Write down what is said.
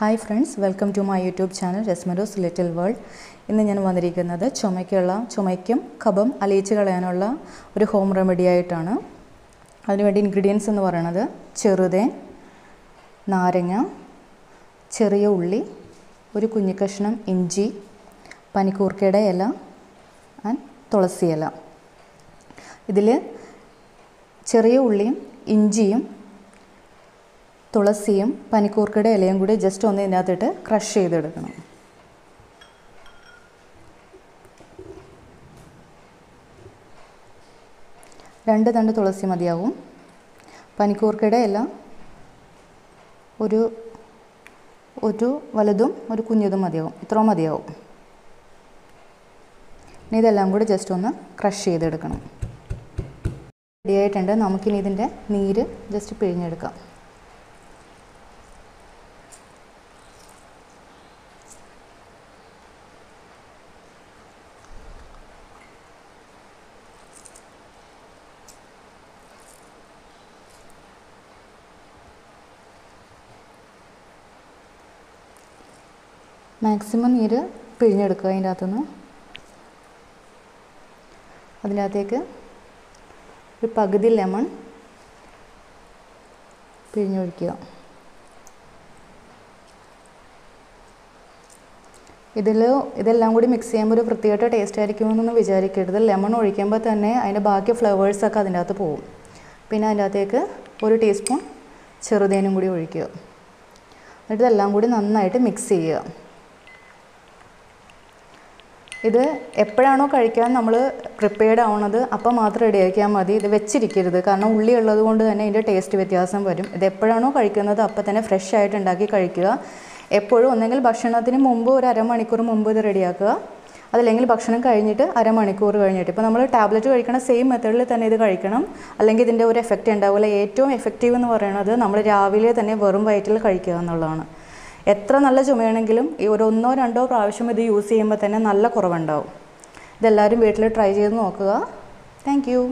Hi friends, welcome to my YouTube channel Resmero's Little World. ഇന്ന് ഞാൻ വന്നിരിക്കുന്നത് ചുമയ്ക്കും കഫം അലിയിച്ച് കളയാനുള്ള ഒരു ഹോം റെമഡി ആയിട്ടാണ്. അതിനുവേണ്ടി ഇൻഗ്രീഡിയൻസ് എന്ന് പറയുന്നത് ചെറുതേൻ, നാരങ്ങ, ചെറിയ ഉള്ളി, ഒരു കുഞ്ഞു കഷ്ണം ഇഞ്ചി, പനിക്കൂർക്കയുടെ ഇല ആൻഡ് തുളസി ഇല. ഇതിൽ ചെറിയ ഉള്ളിയും ഇഞ്ചിയും തുളസിയും പനിക്കൂർക്കയുടെ ഇലയും കൂടി ജസ്റ്റ് ഒന്ന് ഇതിനകത്തിട്ട് ക്രഷ് ചെയ്തെടുക്കണം. രണ്ട് തണ്ട് തുളസി മതിയാവും. പനിക്കൂർക്കയുടെ ഇല ഒരു വലുതും ഒരു കുഞ്ഞതും മതിയാവും. ഇത്രയും മതിയാവും. ഇനി ഇതെല്ലാം കൂടി ജസ്റ്റ് ഒന്ന് ക്രഷ് ചെയ്തെടുക്കണം. റെഡി ആയിട്ടുണ്ട്. നമുക്കിനി ഇതിൻ്റെ നീര് ജസ്റ്റ് പിഴിഞ്ഞെടുക്കാം. മാക്സിമം നീര് പിഴിഞ്ഞെടുക്കുക. അതിൻ്റെ അകത്തുനിന്ന് അതിനകത്തേക്ക് ഒരു പകുതി ലെമൺ പിഴിഞ്ഞൊഴിക്കുക. ഇതെല്ലാം കൂടി മിക്സ് ചെയ്യുമ്പോൾ ഒരു പ്രത്യേക ടേസ്റ്റ് ആയിരിക്കുമെന്നൊന്നും വിചാരിക്കരുത്. ലെമൺ ഒഴിക്കുമ്പോൾ തന്നെ അതിൻ്റെ ബാക്കി ഫ്ലേവേഴ്സൊക്കെ അതിൻ്റെ അകത്ത് പോകും. പിന്നെ അതിൻ്റെ അകത്തേക്ക് ഒരു ടീസ്പൂൺ ചെറുതേനും കൂടി ഒഴിക്കുക. എന്നിട്ട് ഇതെല്ലാം കൂടി നന്നായിട്ട് മിക്സ് ചെയ്യുക. ഇത് എപ്പോഴാണോ കഴിക്കാൻ നമ്മൾ പ്രിപ്പയർഡ് ആവുന്നത് അപ്പം മാത്രം റെഡിയാക്കിയാൽ മതി. ഇത് വെച്ചിരിക്കരുത്. കാരണം ഉള്ളി ഉള്ളത് കൊണ്ട് തന്നെ ഇതിൻ്റെ ടേസ്റ്റ് വ്യത്യാസം വരും. ഇത് എപ്പോഴാണോ കഴിക്കുന്നത് അപ്പം തന്നെ ഫ്രഷ് ആയിട്ട് ഉണ്ടാക്കി കഴിക്കുക. എപ്പോഴും ഒന്നെങ്കിൽ ഭക്ഷണത്തിന് മുമ്പ് ഒരു അരമണിക്കൂർ മുമ്പ് ഇത് റെഡിയാക്കുക, അതല്ലെങ്കിൽ ഭക്ഷണം കഴിഞ്ഞിട്ട് അരമണിക്കൂർ കഴിഞ്ഞിട്ട്. ഇപ്പോൾ നമ്മൾ ടാബ്ലറ്റ് കഴിക്കണ സെയിം മെത്തേഡിൽ തന്നെ ഇത് കഴിക്കണം, അല്ലെങ്കിൽ ഇതിൻ്റെ ഒരു എഫക്റ്റ് ഉണ്ടാവില്ല. ഏറ്റവും എഫക്റ്റീവ് എന്ന് പറയുന്നത് നമ്മൾ രാവിലെ തന്നെ വെറും വയറ്റിൽ കഴിക്കുക എന്നുള്ളതാണ്. എത്ര നല്ല ചുമയാണെങ്കിലും ഈ ഒരു 1-2 പ്രാവശ്യം ഇത് യൂസ് ചെയ്യുമ്പോൾ തന്നെ നല്ല കുറവുണ്ടാവും. ഇതെല്ലാവരും വീട്ടിൽ ട്രൈ ചെയ്ത് നോക്കുക. Thank you.